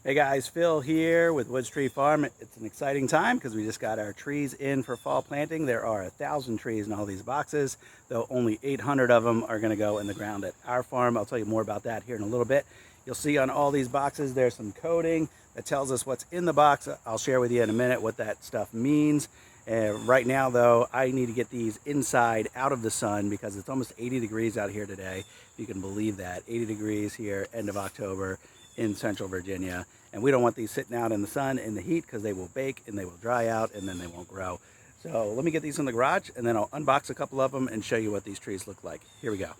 Hey guys, Phil here with Woods Tree Farm. It's an exciting time because we just got our trees in for fall planting. There are 1,000 trees in all these boxes, though only 800 of them are going to go in the ground at our farm. I'll tell you more about that here in a little bit. You'll see on all these boxes there's some coding that tells us what's in the box. I'll share with you in a minute what that stuff means. Right now though, I need to get these inside out of the sun because it's almost 80 degrees out here today. If you can believe that, 80 degrees here, end of October in central Virginia. And we don't want these sitting out in the sun in the heat because they will bake and they will dry out and then they won't grow. So let me get these in the garage and then I'll unbox a couple of them and show you what these trees look like. Here we go.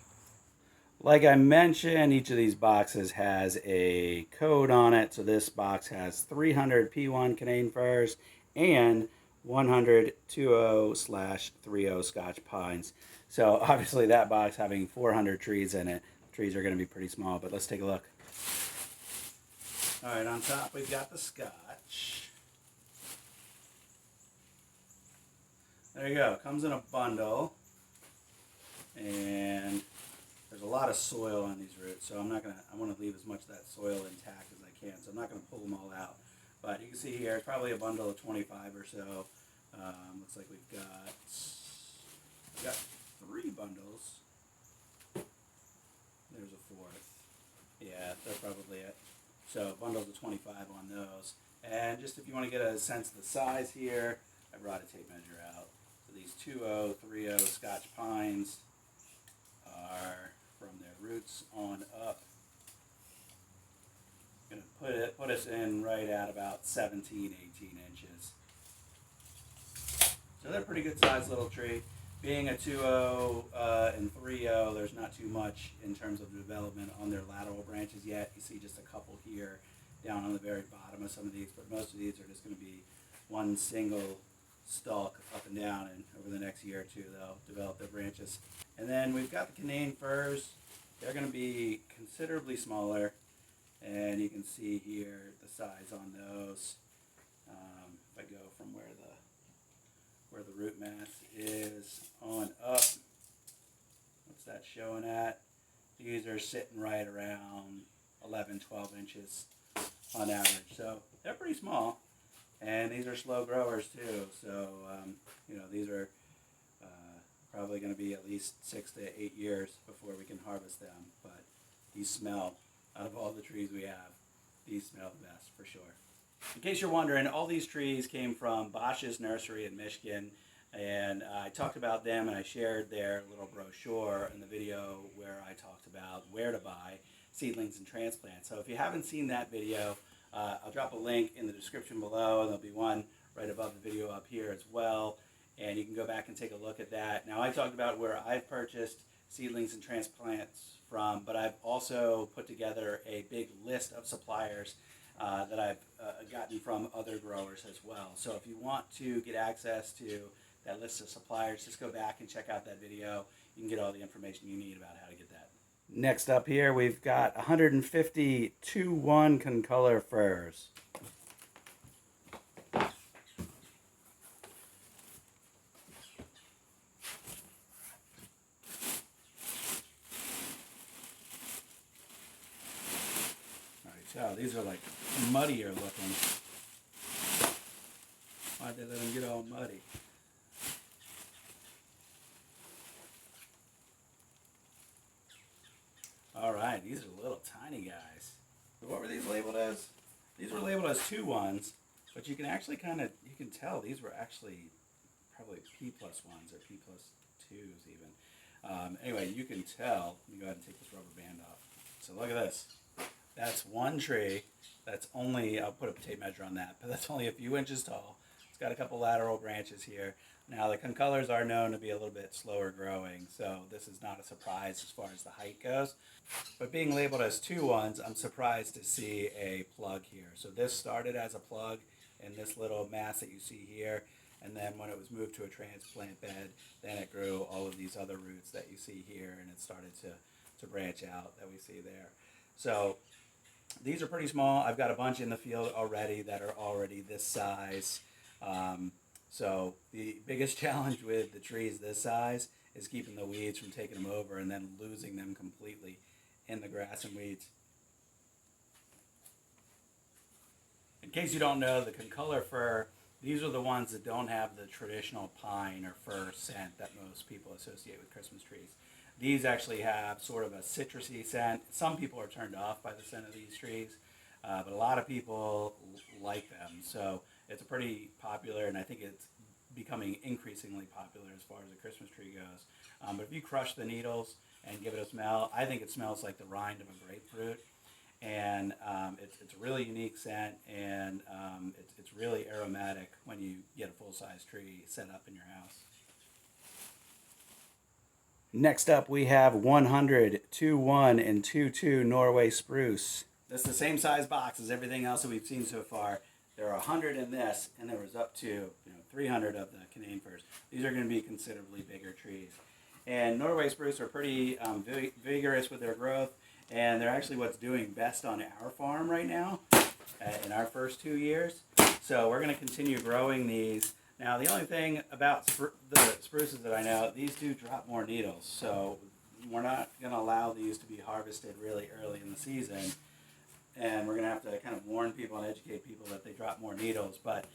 Like I mentioned, each of these boxes has a code on it. So this box has 300 P1 Canadian firs and 100 20/30 Scotch pines. So obviously that box having 400 trees in it, trees are going to be pretty small, but let's take a look. All right, on top we've got the Scotch. There you go, comes in a bundle. And there's a lot of soil on these roots, so I want to leave as much of that soil intact as I can, so I'm not going to pull them all out. But you can see here, it's probably a bundle of 25 or so. Looks like we've got 3 bundles. There's a 4th. Yeah, that's probably it. So bundles of 25 on those. And just if you want to get a sense of the size here, I brought a tape measure out. So these 20/30 Scotch pines are from their roots on up. Going to put us in right at about 17, 18 inches. So they're a pretty good sized little tree. Being a 2.0 and 3.0, there's not too much in terms of development on their lateral branches yet. You see just a couple here down on the very bottom of some of these, but most of these are just going to be one single stalk up and down, and over the next year or two they'll develop their branches. And then we've got the Canadian firs. They're going to be considerably smaller, and you can see here the size on those. If I go from where the root mass is on up, what's that showing at? These are sitting right around 11, 12 inches on average. So they're pretty small, and these are slow growers too. So these are probably going to be at least 6 to 8 years before we can harvest them. But these smell, out of all the trees we have, these smell the best for sure. In case you're wondering, all these trees came from Bosch's nursery in Michigan, and I talked about them and I shared their little brochure in the video where I talked about where to buy seedlings and transplants. So if you haven't seen that video, I'll drop a link in the description below, and there'll be one right above the video up here as well, and you can go back and take a look at that. Now, I talked about where I've purchased seedlings and transplants from, but I've also put together a big list of suppliers that I've gotten from other growers as well. So if you want to get access to that list of suppliers, just go back and check out that video. You can get all the information you need about how to get that. Next up here, we've got 150 2-1 concolor firs. So these are like muddier looking. Why'd they let them get all muddy? All right, these are little tiny guys. What were these labeled as? These were labeled as 2-1s, but you can actually you can tell these were actually probably P+1s or P+2s even. Anyway, you can tell. Let me go ahead and take this rubber band off. So look at this. That's one tree. That's only, I'll put a tape measure on that, but that's only a few inches tall. It's got a couple lateral branches here. Now the concolors are known to be a little bit slower growing, so this is not a surprise as far as the height goes. But being labeled as 2-1s, I'm surprised to see a plug here. So this started as a plug in this little mass that you see here, and then when it was moved to a transplant bed, then it grew all of these other roots that you see here, and it started to branch out that we see there. So these are pretty small. I've got a bunch in the field already that are already this size. So the biggest challenge with the trees this size is keeping the weeds from taking them over and then losing them completely in the grass and weeds. case you don't know, the Concolor fir, these are the ones that don't have the traditional pine or fir scent that most people associate with Christmas trees. These actually have sort of a citrusy scent. Some people are turned off by the scent of these trees, but a lot of people like them. So it's a pretty popular, and I think it's becoming increasingly popular as far as the Christmas tree goes. But if you crush the needles and give it a smell, I think it smells like the rind of a grapefruit. And it's a really unique scent, and it's really aromatic when you get a full-size tree set up in your house. Next up, we have 100, 2-1, and 2-2 Norway spruce. That's the same size box as everything else that we've seen so far. There are 100 in this, and there was up to 300 of the Canadian firs. These are going to be considerably bigger trees. And Norway spruce are pretty vigorous with their growth, and they're actually what's doing best on our farm right now in our first 2 years. So we're going to continue growing these. Now, the only thing about the spruces that I know, these do drop more needles. So we're not going to allow these to be harvested really early in the season. And we're going to have to kind of warn people and educate people that they drop more needles. But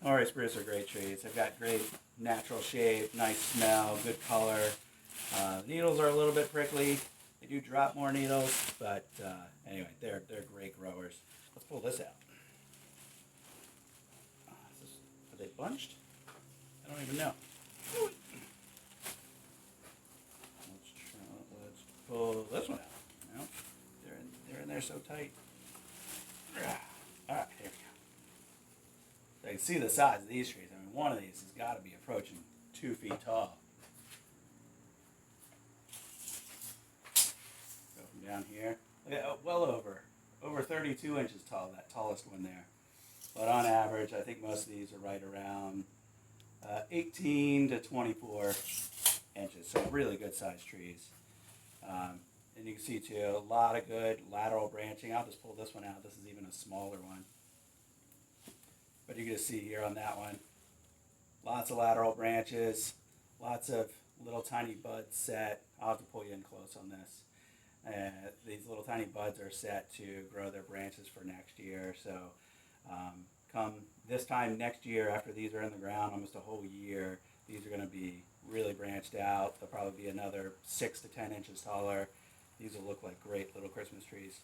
Norway spruce are great trees. They've got great natural shape, nice smell, good color. Needles are a little bit prickly. They do drop more needles, but anyway, they're great growers. Let's pull this out. Are they bunched? I don't even know. Let's pull this one out. No, they're in there so tight. All right, here we go. So you can see the size of these trees. I mean, one of these has got to be approaching 2 feet tall. Go from down here. Look at, well over 32 inches tall, that tallest one there. But on average, I think most of these are right around 18 to 24 inches. So really good sized trees. And you can see too, a lot of good lateral branching. I'll just pull this one out. This is even a smaller one. But you can just see here on that one, lots of lateral branches, lots of little tiny buds set. I'll have to pull you in close on this. These little tiny buds are set to grow their branches for next year. So come this time next year, after these are in the ground, almost a whole year, these are going to be really branched out. They'll probably be another 6 to 10 inches taller. These will look like great little Christmas trees.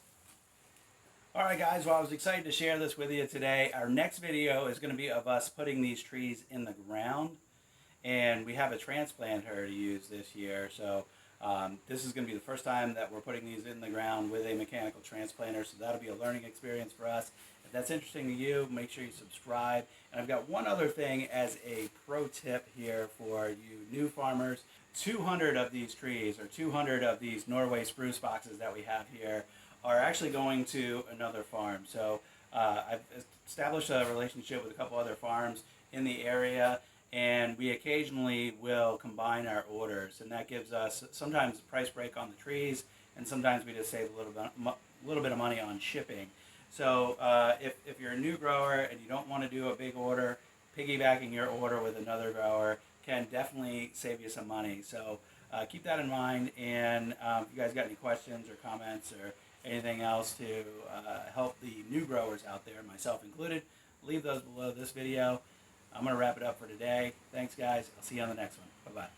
All right, guys, well, I was excited to share this with you today. Our next video is going to be of us putting these trees in the ground, and we have a transplanter to use this year. So this is going to be the first time that we're putting these in the ground with a mechanical transplanter, so that'll be a learning experience for us. If that's interesting to you, make sure you subscribe. And I've got one other thing as a pro tip here for you new farmers. 200 of these trees, or 200 of these Norway spruce boxes that we have here, are actually going to another farm. So I've established a relationship with a couple other farms in the area, and we occasionally will combine our orders, and that gives us sometimes a price break on the trees, and sometimes we just save a little bit of money on shipping. So if you're a new grower and you don't want to do a big order, piggybacking your order with another grower can definitely save you some money. So keep that in mind, and if you guys got any questions or comments or anything else to help the new growers out there, myself included, leave those below this video. I'm going to wrap it up for today. Thanks, guys. I'll see you on the next one. Bye-bye.